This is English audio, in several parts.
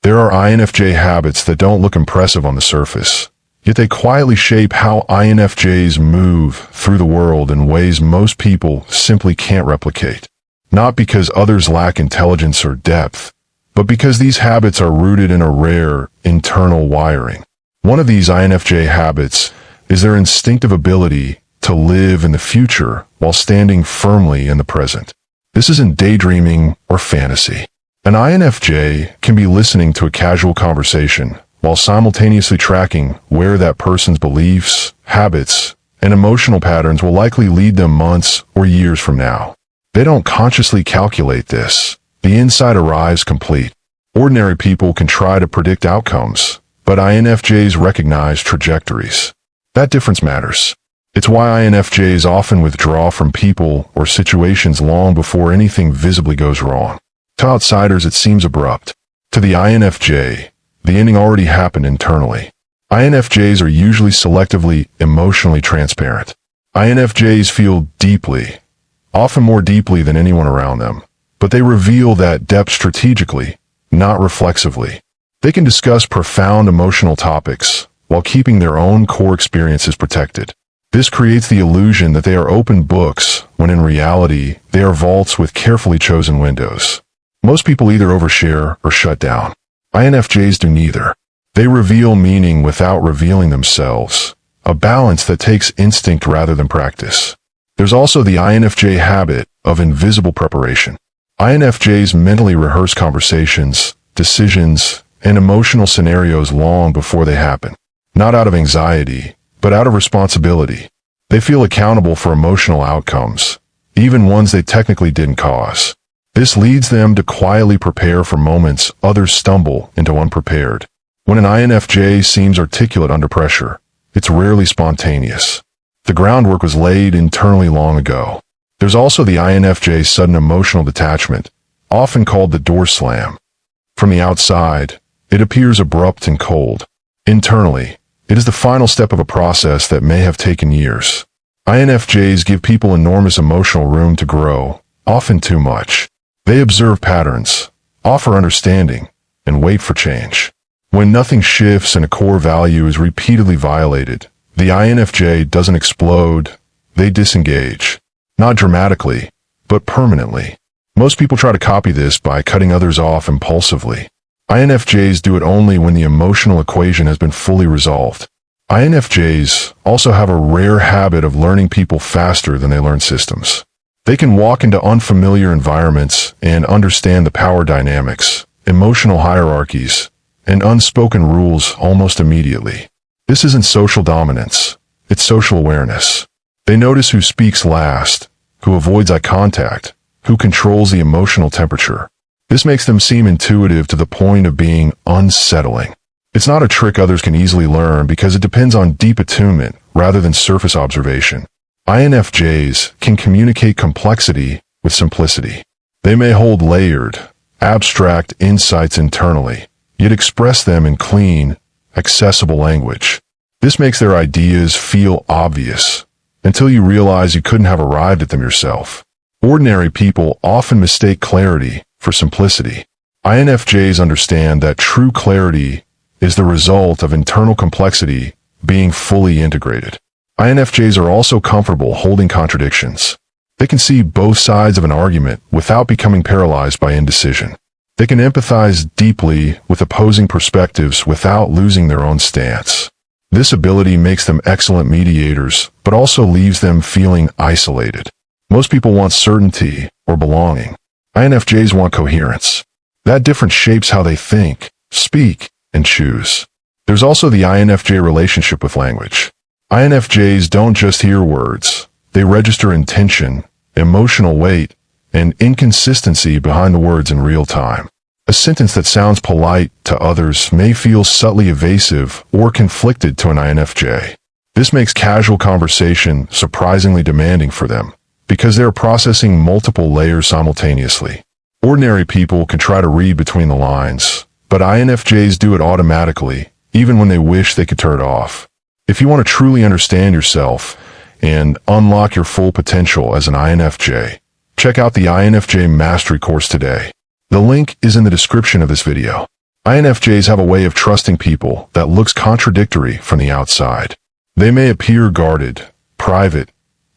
There are INFJ habits that don't look impressive on the surface, yet they quietly shape how INFJs move through the world in ways most people simply can't replicate. Not because others lack intelligence or depth, but because these habits are rooted in a rare internal wiring. One of these INFJ habits is their instinctive ability to live in the future while standing firmly in the present. This isn't daydreaming or fantasy. An INFJ can be listening to a casual conversation while simultaneously tracking where that person's beliefs, habits, and emotional patterns will likely lead them months or years from now. They don't consciously calculate this. The insight arrives complete. Ordinary people can try to predict outcomes, but INFJs recognize trajectories. That difference matters. It's why INFJs often withdraw from people or situations long before anything visibly goes wrong. To outsiders, it seems abrupt. To the INFJ, the ending already happened internally. INFJs are usually selectively emotionally transparent. INFJs feel deeply, often more deeply than anyone around them, but they reveal that depth strategically, not reflexively. They can discuss profound emotional topics while keeping their own core experiences protected. This creates the illusion that they are open books, when in reality, they are vaults with carefully chosen windows. Most people either overshare or shut down. INFJs do neither. They reveal meaning without revealing themselves, a balance that takes instinct rather than practice. There's also the INFJ habit of invisible preparation. INFJs mentally rehearse conversations, decisions, and emotional scenarios long before they happen. Not out of anxiety, but out of responsibility. They feel accountable for emotional outcomes, even ones they technically didn't cause. This leads them to quietly prepare for moments others stumble into unprepared. When an INFJ seems articulate under pressure, it's rarely spontaneous. The groundwork was laid internally long ago. There's also the INFJ's sudden emotional detachment, often called the door slam. From the outside, it appears abrupt and cold. Internally, it is the final step of a process that may have taken years. INFJs give people enormous emotional room to grow, often too much. They observe patterns, offer understanding, and wait for change. When nothing shifts and a core value is repeatedly violated, the INFJ doesn't explode, they disengage. Not dramatically, but permanently. Most people try to copy this by cutting others off impulsively. INFJs do it only when the emotional equation has been fully resolved. INFJs also have a rare habit of learning people faster than they learn systems. They can walk into unfamiliar environments and understand the power dynamics, emotional hierarchies, and unspoken rules almost immediately. This isn't social dominance, it's social awareness. They notice who speaks last, who avoids eye contact, who controls the emotional temperature. This makes them seem intuitive to the point of being unsettling. It's not a trick others can easily learn because it depends on deep attunement rather than surface observation. INFJs can communicate complexity with simplicity. They may hold layered, abstract insights internally, yet express them in clean, accessible language. This makes their ideas feel obvious, until you realize you couldn't have arrived at them yourself. Ordinary people often mistake clarity for simplicity. INFJs understand that true clarity is the result of internal complexity being fully integrated. INFJs are also comfortable holding contradictions. They can see both sides of an argument without becoming paralyzed by indecision. They can empathize deeply with opposing perspectives without losing their own stance. This ability makes them excellent mediators, but also leaves them feeling isolated. Most people want certainty or belonging. INFJs want coherence. That difference shapes how they think, speak, and choose. There's also the INFJ relationship with language. INFJs don't just hear words. They register intention, emotional weight, and inconsistency behind the words in real time. A sentence that sounds polite to others may feel subtly evasive or conflicted to an INFJ. This makes casual conversation surprisingly demanding for them, because they are processing multiple layers simultaneously. Ordinary people can try to read between the lines, but INFJs do it automatically, even when they wish they could turn it off. If you want to truly understand yourself and unlock your full potential as an INFJ, check out the INFJ Mastery course today. The link is in the description of this video. INFJs have a way of trusting people that looks contradictory from the outside. They may appear guarded, private,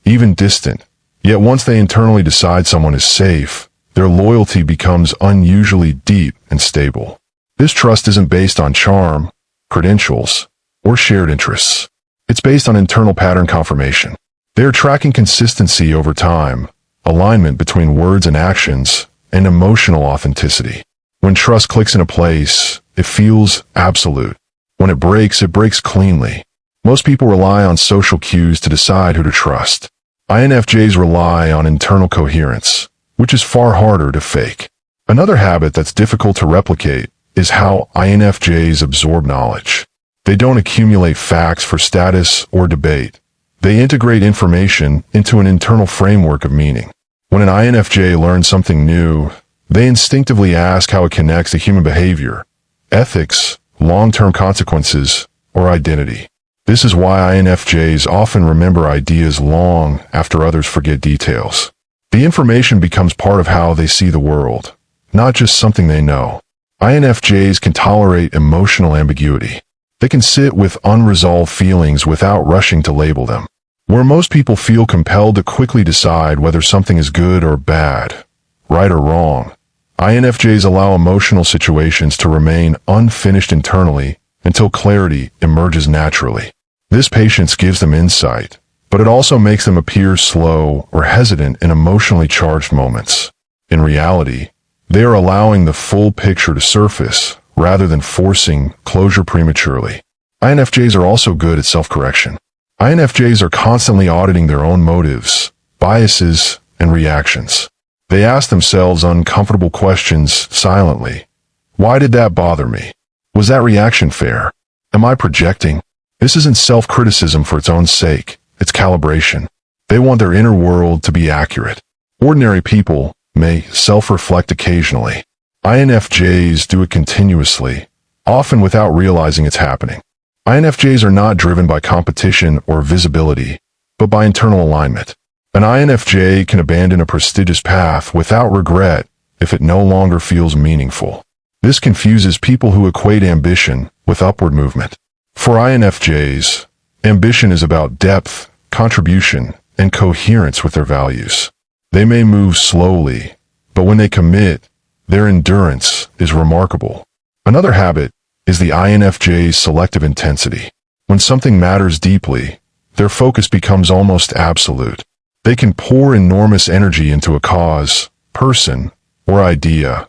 even distant, yet once they internally decide someone is safe, their loyalty becomes unusually deep and stable. This trust isn't based on charm, credentials, or shared interests. It's based on internal pattern confirmation. They are tracking consistency over time, alignment between words and actions, and emotional authenticity. When trust clicks in a place, it feels absolute. When it breaks cleanly. Most people rely on social cues to decide who to trust. INFJs rely on internal coherence, which is far harder to fake. Another habit that's difficult to replicate is how INFJs absorb knowledge. They don't accumulate facts for status or debate. They integrate information into an internal framework of meaning. When an INFJ learns something new, they instinctively ask how it connects to human behavior, ethics, long-term consequences, or identity. This is why INFJs often remember ideas long after others forget details. The information becomes part of how they see the world, not just something they know. INFJs can tolerate emotional ambiguity. They can sit with unresolved feelings without rushing to label them. Where most people feel compelled to quickly decide whether something is good or bad, right or wrong, INFJs allow emotional situations to remain unfinished internally until clarity emerges naturally. This patience gives them insight, but it also makes them appear slow or hesitant in emotionally charged moments. In reality, they are allowing the full picture to surface rather than forcing closure prematurely. INFJs are also good at self-correction. INFJs are constantly auditing their own motives, biases, and reactions. They ask themselves uncomfortable questions silently. Why did that bother me? Was that reaction fair? Am I projecting? This isn't self-criticism for its own sake, it's calibration. They want their inner world to be accurate. Ordinary people may self-reflect occasionally. INFJs do it continuously, often without realizing it's happening. INFJs are not driven by competition or visibility, but by internal alignment. An INFJ can abandon a prestigious path without regret if it no longer feels meaningful. This confuses people who equate ambition with upward movement. For INFJs, ambition is about depth, contribution, and coherence with their values. They may move slowly, but when they commit, their endurance is remarkable. Another habit is the INFJ's selective intensity. When something matters deeply, their focus becomes almost absolute. They can pour enormous energy into a cause, person, or idea,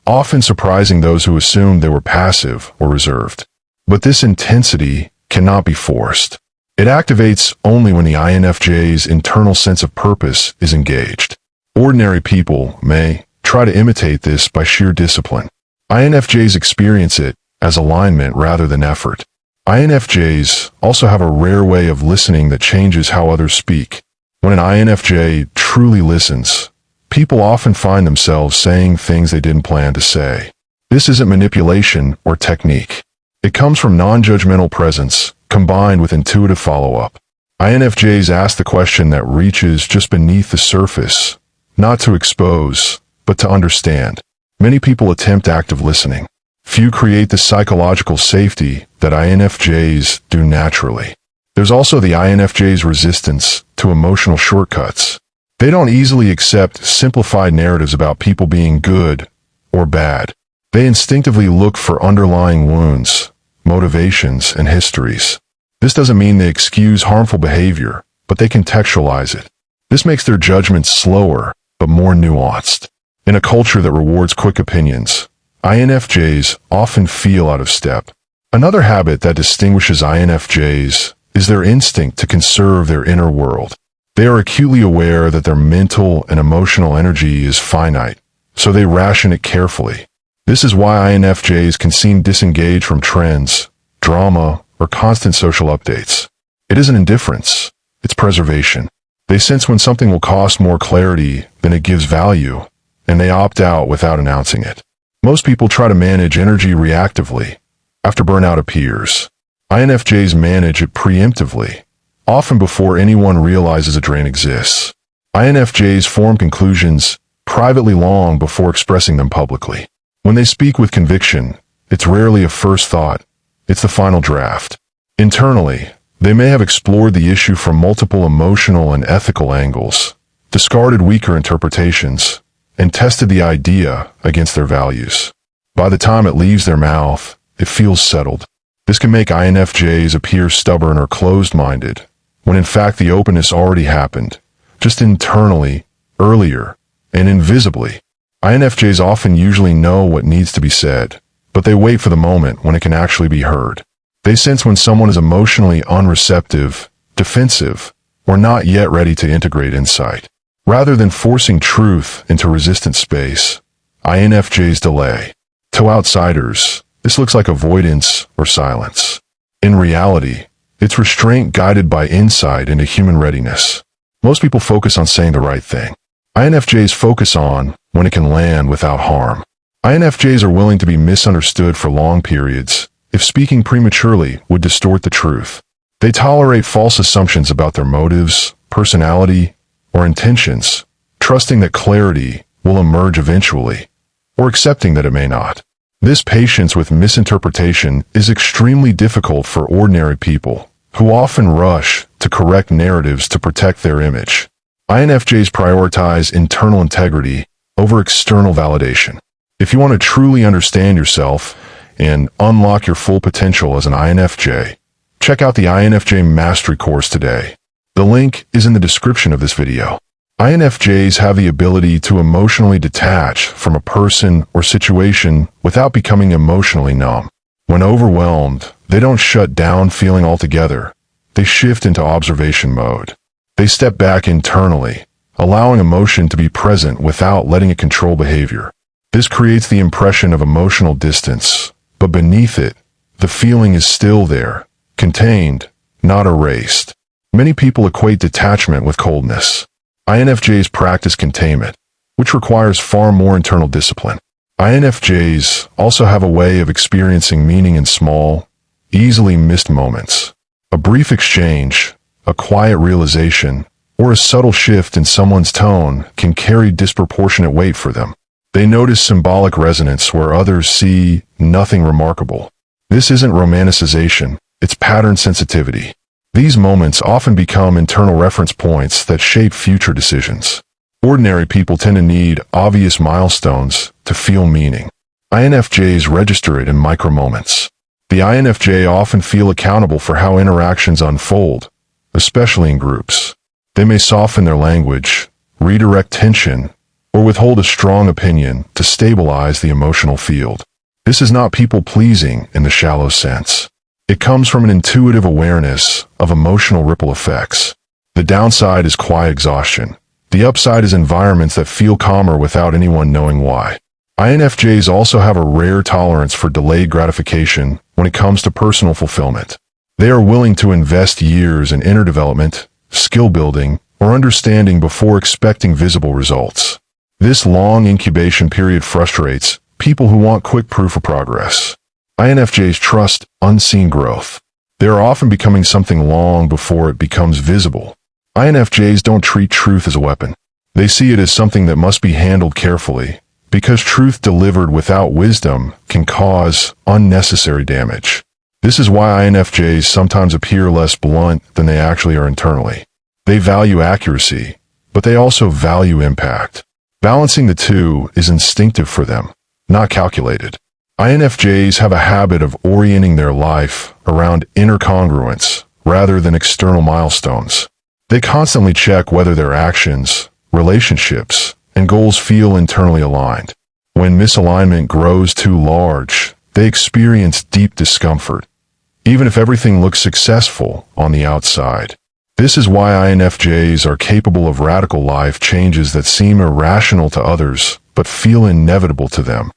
often surprising those who assumed they were passive or reserved. But this intensity cannot be forced. It activates only when the INFJ's internal sense of purpose is engaged. Ordinary people may try to imitate this by sheer discipline. INFJs experience it as alignment rather than effort. INFJs also have a rare way of listening that changes how others speak. When an INFJ truly listens, people often find themselves saying things they didn't plan to say. This isn't manipulation or technique. It comes from non-judgmental presence combined with intuitive follow-up. INFJs ask the question that reaches just beneath the surface, not to expose, but to understand. Many people attempt active listening. Few create the psychological safety that INFJs do naturally. There's also the INFJ's resistance to emotional shortcuts. They don't easily accept simplified narratives about people being good or bad. They instinctively look for underlying wounds, motivations, and histories. This doesn't mean they excuse harmful behavior, but they contextualize it. This makes their judgments slower, but more nuanced. In a culture that rewards quick opinions, INFJs often feel out of step. Another habit that distinguishes INFJs is their instinct to conserve their inner world. They are acutely aware that their mental and emotional energy is finite, so they ration it carefully. This is why INFJs can seem disengaged from trends, drama, or constant social updates. It isn't indifference, it's preservation. They sense when something will cost more clarity than it gives value, and they opt out without announcing it. Most people try to manage energy reactively, after burnout appears. INFJs manage it preemptively, often before anyone realizes a drain exists. INFJs form conclusions privately long before expressing them publicly. When they speak with conviction, It's rarely a first thought. It's the final draft. Internally, they may have explored the issue from multiple emotional and ethical angles, discarded weaker interpretations, and tested the idea against their values. By the time it leaves their mouth, it feels settled. This can make INFJs appear stubborn or closed-minded, when in fact the openness already happened, just internally, earlier, and invisibly. INFJs often usually know what needs to be said, but they wait for the moment when it can actually be heard. They sense when someone is emotionally unreceptive, defensive, or not yet ready to integrate insight. Rather than forcing truth into resistant space, INFJs delay. To outsiders, this looks like avoidance or silence. In reality, it's restraint guided by insight into human readiness. Most people focus on saying the right thing. INFJs focus on when it can land without harm. INFJs are willing to be misunderstood for long periods if speaking prematurely would distort the truth. They tolerate false assumptions about their motives, personality, or intentions, trusting that clarity will emerge eventually, or accepting that it may not. This patience with misinterpretation is extremely difficult for ordinary people, who often rush to correct narratives to protect their image. INFJs prioritize internal integrity over external validation. If you want to truly understand yourself and unlock your full potential as an INFJ, check out the INFJ Mastery course today. The link is in the description of this video. INFJs have the ability to emotionally detach from a person or situation without becoming emotionally numb. When overwhelmed, they don't shut down feeling altogether. They shift into observation mode. They step back internally, allowing emotion to be present without letting it control behavior. This creates the impression of emotional distance, but beneath it, the feeling is still there, contained, not erased. Many people equate detachment with coldness. INFJs practice containment, which requires far more internal discipline. INFJs also have a way of experiencing meaning in small, easily missed moments. A brief exchange, a quiet realization, or a subtle shift in someone's tone can carry disproportionate weight for them. They notice symbolic resonance where others see nothing remarkable. This isn't romanticization, it's pattern sensitivity. These moments often become internal reference points that shape future decisions. Ordinary people tend to need obvious milestones to feel meaning. INFJs register it in micro moments. The INFJ often feel accountable for how interactions unfold, especially in groups. They may soften their language, redirect tension, or withhold a strong opinion to stabilize the emotional field. This is not people-pleasing in the shallow sense. It comes from an intuitive awareness of emotional ripple effects. The downside is quiet exhaustion. The upside is environments that feel calmer without anyone knowing why. INFJs also have a rare tolerance for delayed gratification when it comes to personal fulfillment. They are willing to invest years in inner development, skill building, or understanding before expecting visible results. This long incubation period frustrates people who want quick proof of progress. INFJs trust unseen growth. They are often becoming something long before it becomes visible. INFJs don't treat truth as a weapon. They see it as something that must be handled carefully, because truth delivered without wisdom can cause unnecessary damage. This is why INFJs sometimes appear less blunt than they actually are internally. They value accuracy, but they also value impact. Balancing the two is instinctive for them, not calculated. INFJs have a habit of orienting their life around inner congruence rather than external milestones. They constantly check whether their actions, relationships, and goals feel internally aligned. When misalignment grows too large, they experience deep discomfort, even if everything looks successful on the outside. This is why INFJs are capable of radical life changes that seem irrational to others but feel inevitable to them.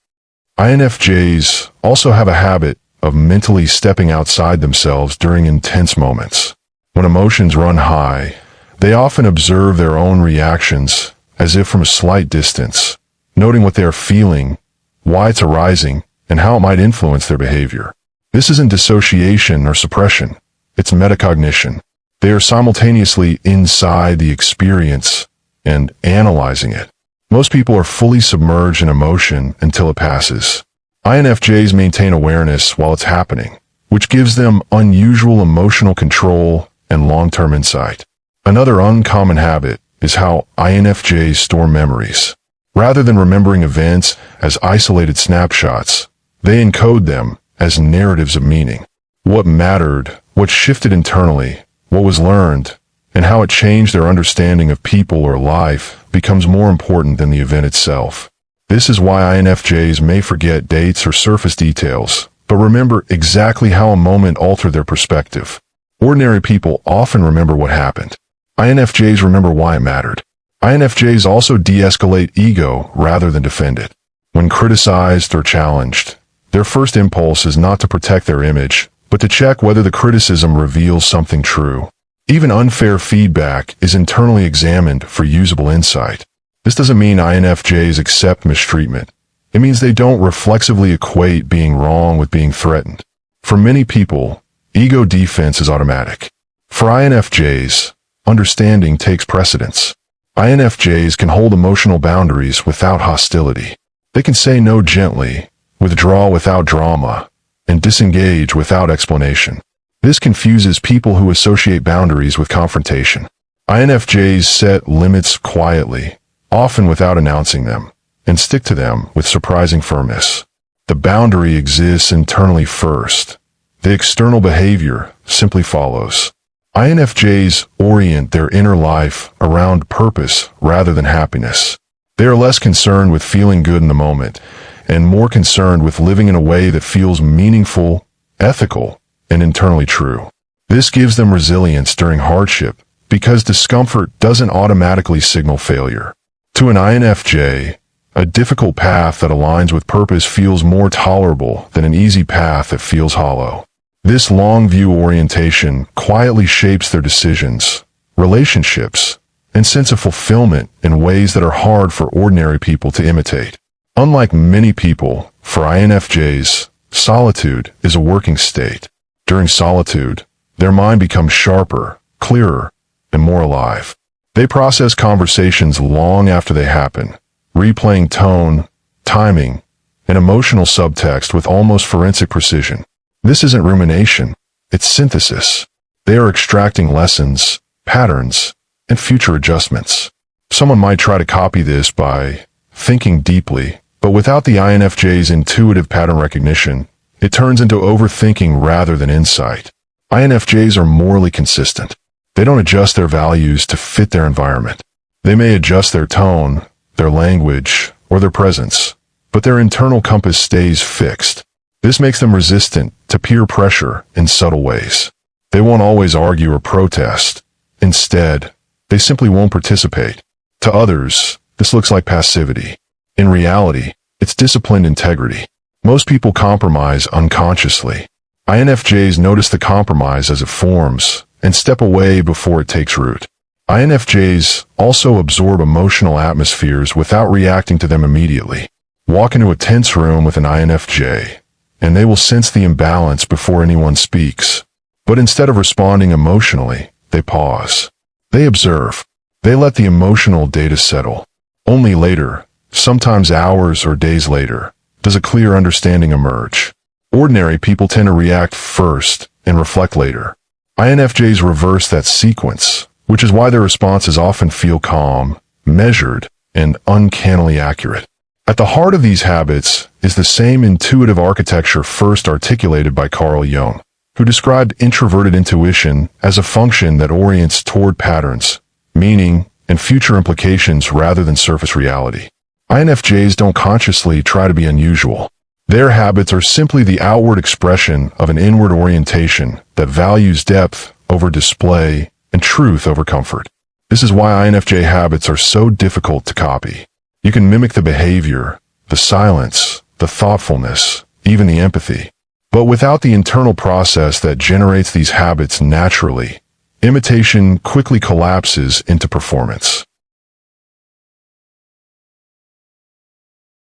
INFJs also have a habit of mentally stepping outside themselves during intense moments. When emotions run high, they often observe their own reactions as if from a slight distance, noting what they are feeling, why it's arising, and how it might influence their behavior. This isn't dissociation or suppression, it's metacognition. They are simultaneously inside the experience and analyzing it. Most people are fully submerged in emotion until it passes. INFJs maintain awareness while it's happening, which gives them unusual emotional control and long-term insight. Another uncommon habit is how INFJs store memories. Rather than remembering events as isolated snapshots, they encode them as narratives of meaning. What mattered, what shifted internally, what was learned, and how it changed their understanding of people or life becomes more important than the event itself. This is why INFJs may forget dates or surface details, but remember exactly how a moment altered their perspective. Ordinary people often remember what happened. INFJs remember why it mattered. INFJs also de-escalate ego rather than defend it. When criticized or challenged, their first impulse is not to protect their image, but to check whether the criticism reveals something true. Even unfair feedback is internally examined for usable insight. This doesn't mean INFJs accept mistreatment. It means they don't reflexively equate being wrong with being threatened. For many people, ego defense is automatic. For INFJs, understanding takes precedence. INFJs can hold emotional boundaries without hostility. They can say no gently, withdraw without drama, and disengage without explanation. This confuses people who associate boundaries with confrontation. INFJs set limits quietly, often without announcing them, and stick to them with surprising firmness. The boundary exists internally first. The external behavior simply follows. INFJs orient their inner life around purpose rather than happiness. They are less concerned with feeling good in the moment, and more concerned with living in a way that feels meaningful, ethical, and internally true. This gives them resilience during hardship, because discomfort doesn't automatically signal failure. To an INFJ, a difficult path that aligns with purpose feels more tolerable than an easy path that feels hollow. This long-view orientation quietly shapes their decisions, relationships, and sense of fulfillment in ways that are hard for ordinary people to imitate. Unlike many people, for INFJs, solitude is a working state. During solitude, their mind becomes sharper, clearer, and more alive. They process conversations long after they happen, replaying tone, timing, and emotional subtext with almost forensic precision. This isn't rumination, it's synthesis. They are extracting lessons, patterns, and future adjustments. Someone might try to copy this by thinking deeply, but without the INFJ's intuitive pattern recognition, it turns into overthinking rather than insight. INFJs are morally consistent. They don't adjust their values to fit their environment. They may adjust their tone, their language, or their presence, but their internal compass stays fixed. This makes them resistant to peer pressure in subtle ways. They won't always argue or protest. Instead, they simply won't participate. To others, this looks like passivity. In reality, it's disciplined integrity. Most people compromise unconsciously. INFJs notice the compromise as it forms and step away before it takes root. INFJs also absorb emotional atmospheres without reacting to them immediately. Walk into a tense room with an INFJ, and they will sense the imbalance before anyone speaks. But instead of responding emotionally, they pause. They observe. They let the emotional data settle. Only later, sometimes hours or days later, does a clear understanding emerge. Ordinary people tend to react first and reflect later. INFJs reverse that sequence, which is why their responses often feel calm, measured, and uncannily accurate. At the heart of these habits is the same intuitive architecture first articulated by Carl Jung, who described introverted intuition as a function that orients toward patterns, meaning, and future implications rather than surface reality. INFJs don't consciously try to be unusual. Their habits are simply the outward expression of an inward orientation that values depth over display and truth over comfort. This is why INFJ habits are so difficult to copy. You can mimic the behavior, the silence, the thoughtfulness, even the empathy. But without the internal process that generates these habits naturally, imitation quickly collapses into performance.